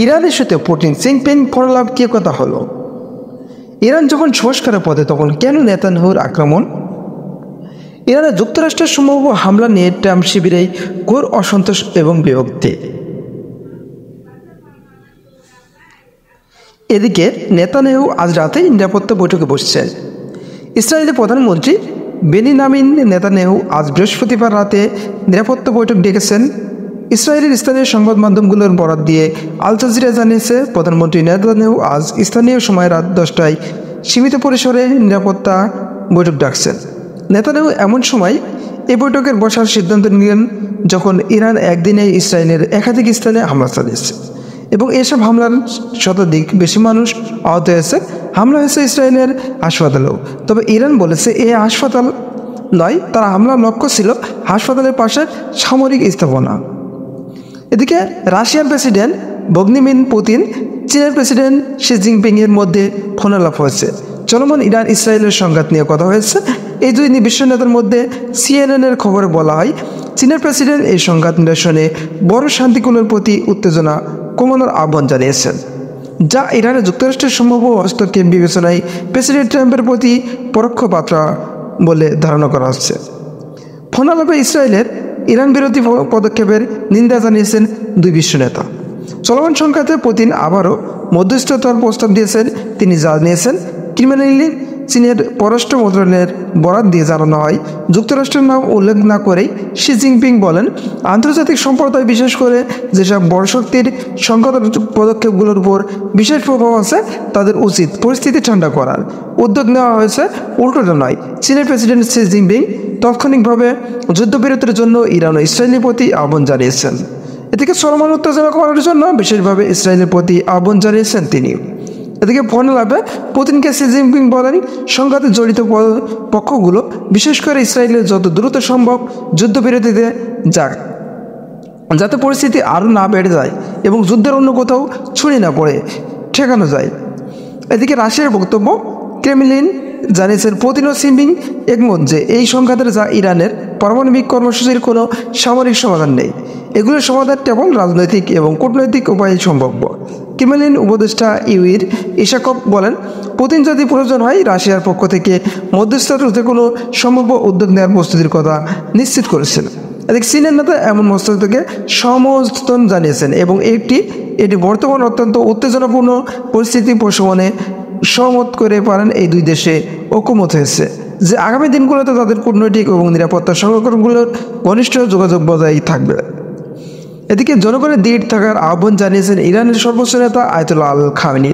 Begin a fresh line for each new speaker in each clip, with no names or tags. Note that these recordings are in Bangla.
ইরানের সাথে পুতিন জিনপিং ফলালাভ কি কথা হলো? ইরান যখন সংস্কারের পথে তখন কেন নেতানিয়াহুর আক্রমণ? ইরানে যুক্তরাষ্ট্রের সম্ভাব্য হামলা নিয়ে ট্রাম্প শিবিরে ঘোর অসন্তোষ এবং বিভক্তি। এদিকে নেতানিয়াহু আজ রাতে নিরাপত্তা বৈঠকে বসছেন। ইসরায়েলের প্রধানমন্ত্রী বেনিয়ামিন নেতানিয়াহু আজ বৃহস্পতিবার রাতে নিরাপত্তা বৈঠক ডেকেছেন। ইসরায়েলের স্থানীয় সংবাদ মাধ্যমগুলোর বরাত দিয়ে আল জাজিরা জানিয়েছে, প্রধানমন্ত্রী নেতানিয়াহু আজ স্থানীয় সময় রাত 10টায় সীমিত পরিসরে নিরাপত্তা বৈঠক ডাকছেন। নেতানিয়াহু এমন সময় এই বৈঠকের বসার সিদ্ধান্ত নিলেন যখন ইরান একদিনে ইসরায়েলের একাধিক স্থানে হামলা চালিয়েছে এবং এসব হামলার শতাধিক বেশি মানুষ আহত হয়েছে। হামলা হয়েছে ইসরায়েলের হাসপাতালেও, তবে ইরান বলেছে এই হাসপাতাল নয়, তার হামলার লক্ষ্য ছিল হাসপাতালের পাশে সামরিক স্থাপনা। এদিকে রাশিয়ার প্রেসিডেন্ট ভ্লাদিমির পুতিন, চীনের প্রেসিডেন্ট শি জিনপিংয়ের মধ্যে ফোনালাপ হয়েছে। চলমান ইরান ইসরায়েলের সংঘাত নিয়ে কথা হয়েছে। এই দুই বিশ্ব নেতার মধ্যে সিএনএনের খবরে বলা হয়, চীনের প্রেসিডেন্ট এই সংঘাত নিরসনে বড় শান্তিকুলের প্রতি উত্তেজনা কমানোর আহ্বান জানিয়েছেন, যা ইরানে যুক্তরাষ্ট্রের সম্ভাব্য হস্তক্ষেপ বিবেচনায় প্রেসিডেন্ট ট্রাম্পের প্রতি পরোক্ষ বার্তা বলে ধারণা করা হচ্ছে। ফোনালাপে ইসরায়েলের ইরান বিরোধী পদক্ষেপের নিন্দা জানিয়েছেন দুই বিশ্ব নেতা। চলমান সংঘাতে পুতিন আবারও মধ্যস্থতার প্রস্তাব দিয়েছেন। তিনি জানিয়েছেন, ক্রিমিনালি চীনের পররাষ্ট্র মন্ত্রণালয়ের বরাত দিয়ে জানানো হয়, যুক্তরাষ্ট্রের নাম উল্লেখ না করেই শি জিনপিং বলেন, আন্তর্জাতিক সম্প্রদায় বিশেষ করে যেসব বড় শক্তির সংঘাত পদক্ষেপগুলোর উপর বিশেষ প্রভাব আছে তাদের উচিত পরিস্থিতি ঠান্ডা করার উদ্যোগ নেওয়া হয়েছে, উল্টোটা নয়। চীনের প্রেসিডেন্ট শি জিনপিং তাৎক্ষণিকভাবে যুদ্ধবিরতির জন্য ইরান ও ইসরায়েলের প্রতি আহ্বান জানিয়েছেন। এদিকে চলমান উত্তেজনা কমানোর জন্য বিশেষভাবে ইসরায়েলের প্রতি আহ্বান জানিয়েছেন তিনি। এদিকে ফোনালাপে পুতিনকে শি জিনপিং বলেন, সংঘাতে জড়িত পক্ষগুলো বিশেষ করে ইসরায়েলের যত দ্রুত সম্ভব যুদ্ধবিরতিতে যাক, যাতে পরিস্থিতি আরও না বেড়ে যায় এবং যুদ্ধের অন্য কোথাও ছড়িয়ে না পড়ে ঠেকানো যায়। এদিকে রাশিয়ার বক্তব্য, ক্রেমলিন জানিয়েছেন, পুতিন ও জিনপিং একমত যে এই সংঘাতের যা ইরানের পারমাণবিক কর্মসূচির কোনো সামরিক সমাধান নেই, এগুলোর সমাধান কেবল রাজনৈতিক এবং কূটনৈতিক উপায়ে সম্ভাব্য। ক্রেমলিন উপদেষ্টা ইউরির ইশাকভ বলেন, পুতিন যদি প্রয়োজন হয় রাশিয়ার পক্ষ থেকে মধ্যস্থতার কোনো সম্ভাব্য উদ্যোগ নেওয়ার প্রস্তুতির কথা নিশ্চিত করেছেন। এদিকে চীনের নেতা এমন মধ্যস্থতাকে সমর্থন জানিয়েছেন এবং এটি বর্তমান অত্যন্ত উত্তেজনাপূর্ণ পরিস্থিতি প্রশমনে সহমত করে পারেন। এই দুই দেশে ঐকমত হয়েছে যে আগামী দিনগুলোতে তাদের কূটনৈতিক এবং নিরাপত্তা সংগঠনগুলোর ঘনিষ্ঠ যোগাযোগ বজায় থাকবে। এদিকে জনগণের দৃঢ় থাকার আহ্বান জানিয়েছেন ইরানের সর্বোচ্চ নেতা আয়াতুল্লাহ আল খামেনি।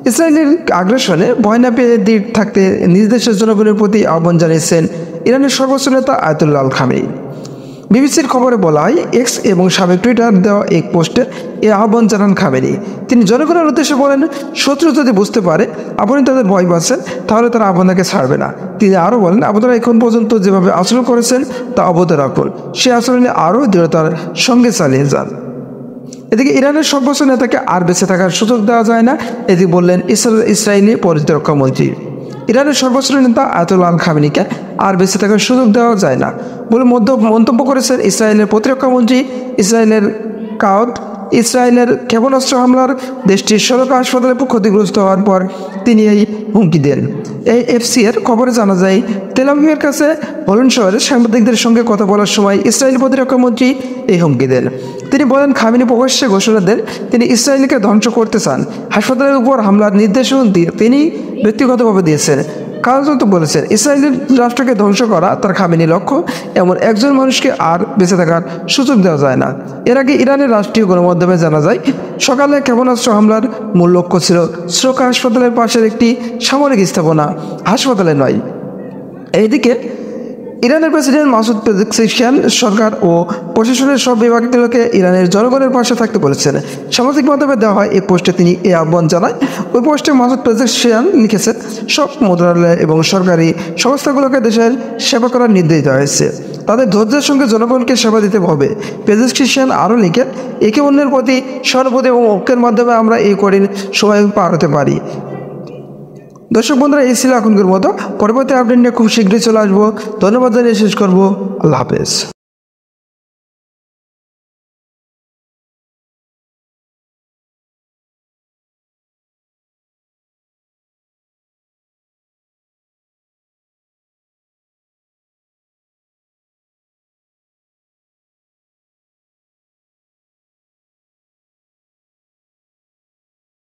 ইসরায়েলের আগ্রাসনে ভয় না পেয়ে দৃঢ় থাকতে নিজ দেশের জনগণের প্রতি আহ্বান জানিয়েছেন ইরানের সর্বোচ্চ নেতা আয়াতুল্লাহ আল খামেনি। বিবিসির খবরে বলা হয়, এক্স এবং সাবেক টুইটার দেওয়া এক পোস্টে এই আহ্বান জানান খামেনি। তিনি জনগণের উদ্দেশ্যে বলেন, শত্রু যদি বুঝতে পারে আপনি তাদের ভয় পাচ্ছেন তাহলে তারা আপনাকে ছাড়বে না। তিনি আরও বলেন, আপনারা এখন পর্যন্ত যেভাবে আচরণ করেছেন তা অবৈধ রাখুন, সে আচরণে আরও দৃঢ়তার সঙ্গে চালিয়ে যান। এদিকে ইরানের সর্বোচ্চ নেতাকে আর বেঁচে থাকার সুযোগ দেওয়া যায় না, এটি বললেন ইসরায়েলি প্রতিরক্ষা মন্ত্রী। ইরানের সর্বোচ্চ নেতা আয়াতুল্লাহ আল খামেনিকে আর বেঁচে থাকার সুযোগ দেওয়া যায় না বলে মন্তব্য করেছেন ইসরায়েলের প্রতিরক্ষা মন্ত্রী ইসরায়েলের কাওয়াদ। ইসরায়েলের ক্ষেপণাস্ত্র হামলার দেশটির সরকারি হাসপাতালে ক্ষতিগ্রস্ত হওয়ার পর তিনি এই হুমকি দেন। এফসি-এর খবরে জানা যায়, তেল আভিভের কাছে হলন শহরে সাংবাদিকদের সঙ্গে কথা বলার সময় ইসরায়েলি প্রতিরক্ষা মন্ত্রী এই হুমকি দেন। তিনি বলেন, খামেনি প্রকাশ্যে ঘোষণা দেন তিনি ইসরায়েলকে ধ্বংস করতে চান। হাসপাতালের উপর হামলার নির্দেশও তিনি ব্যক্তিগতভাবে দিয়েছেন। কারণ তো বলেছেন, ইসরায়েলের রাষ্ট্রকে ধ্বংস করা তার খামেনি লক্ষ্য, এমন একজন মানুষকে আর বেঁচে থাকার সুযোগ দেওয়া যায় না। এর আগে ইরানের রাষ্ট্রীয় গণমাধ্যমে জানা যায়, সকালে ক্ষেপণাস্ত্র হামলার মূল লক্ষ্য ছিল সরকারি হাসপাতালের পাশের একটি সামরিক স্থাপনা, হাসপাতালে নয়। এইদিকে ইরানের প্রেসিডেন্ট মাসুদ পেজেশকিয়ান সরকার ও প্রশাসনের সব বিভাগগুলোকে ইরানের জনগণের পাশে থাকতে বলেছেন। সামাজিক মাধ্যমে দেওয়া হয় এই পোস্টে তিনি এই আহ্বান জানান। ওই পোস্টে মাসুদ পেজেশকিয়ান লিখেছেন, সব মন্ত্রণালয় এবং সরকারি সংস্থাগুলোকে দেশের সেবা করার নির্দেশ দেওয়া হয়েছে, তাদের ধৈর্যের সঙ্গে জনগণকে সেবা দিতে হবে। পেজেশকিয়ান আরও লিখেন, একে অন্যের প্রতি সহানুভূতি এবং ঐক্যের মাধ্যমে আমরা এই কঠিন সময় পার হতে পারি। দর্শক বন্ধুরা, এই ছিল এখনকার মতো। পরবর্তী আপডেট নিয়ে খুব শীঘ্রই চলে আসবো। ধন্যবাদ জানিয়ে শেষ করবো। আল্লাহ হাফেজ।